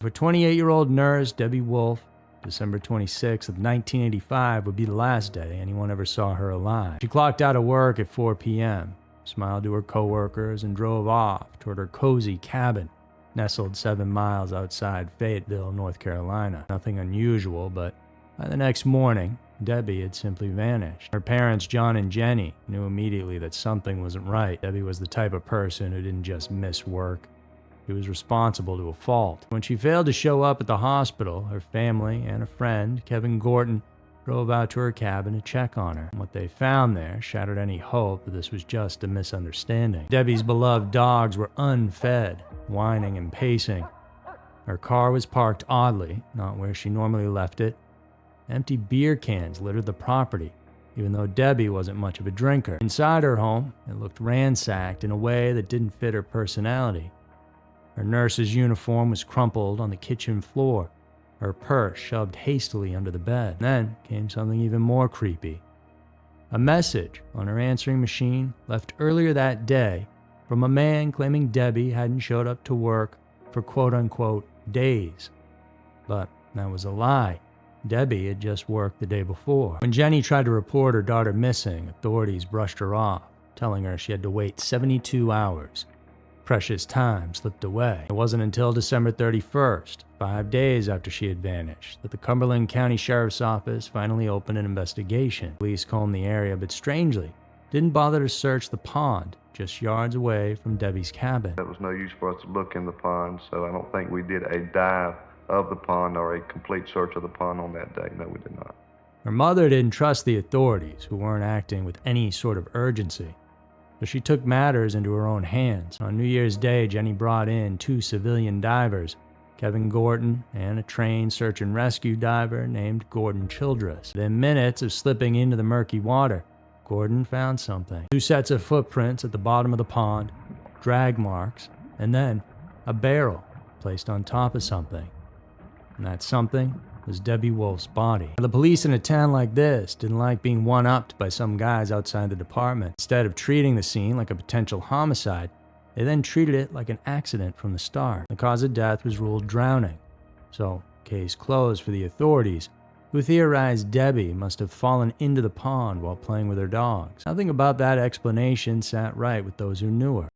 For 28-year-old nurse Debbie Wolfe, December 26th of 1985 would be the last day anyone ever saw her alive. She clocked out of work at 4 p.m., smiled to her coworkers, and drove off toward her cozy cabin, nestled 7 miles outside Fayetteville, North Carolina. Nothing unusual, but by the next morning, Debbie had simply vanished. Her parents, John and Jenny, knew immediately that something wasn't right. Debbie was the type of person who didn't just miss work. She was responsible to a fault. When she failed to show up at the hospital, her family and a friend, Kevin Gorton, drove out to her cabin to check on her. What they found there shattered any hope that this was just a misunderstanding. Debbie's beloved dogs were unfed, whining and pacing. Her car was parked oddly, not where she normally left it. Empty beer cans littered the property, even though Debbie wasn't much of a drinker. Inside her home, it looked ransacked in a way that didn't fit her personality. Her nurse's uniform was crumpled on the kitchen floor, her purse shoved hastily under the bed. Then came something even more creepy. A message on her answering machine left earlier that day from a man claiming Debbie hadn't showed up to work for quote-unquote days. But that was a lie. Debbie had just worked the day before. When Jenny tried to report her daughter missing, authorities brushed her off, telling her she had to wait 72 hours. Precious time slipped away. It wasn't until December 31st, 5 days after she had vanished, that the Cumberland County Sheriff's Office finally opened an investigation. Police combed the area, but strangely, didn't bother to search the pond just yards away from Debbie's cabin. There was no use for us to look in the pond, so I don't think we did a dive of the pond or a complete search of the pond on that day. No, we did not. Her mother didn't trust the authorities, who weren't acting with any sort of urgency. So she took matters into her own hands. On New Year's Day, Jenny brought in 2 civilian divers, Kevin Gorton and a trained search and rescue diver named Gordon Childress. Within minutes of slipping into the murky water, Gordon found something. 2 sets of footprints at the bottom of the pond, drag marks, and then a barrel placed on top of something. And that something was Debbie Wolfe's body. The police in a town like this didn't like being one-upped by some guys outside the department. Instead of treating the scene like a potential homicide, they then treated it like an accident from the start. The cause of death was ruled drowning. So, case closed for the authorities, who theorized Debbie must have fallen into the pond while playing with her dogs. Nothing about that explanation sat right with those who knew her.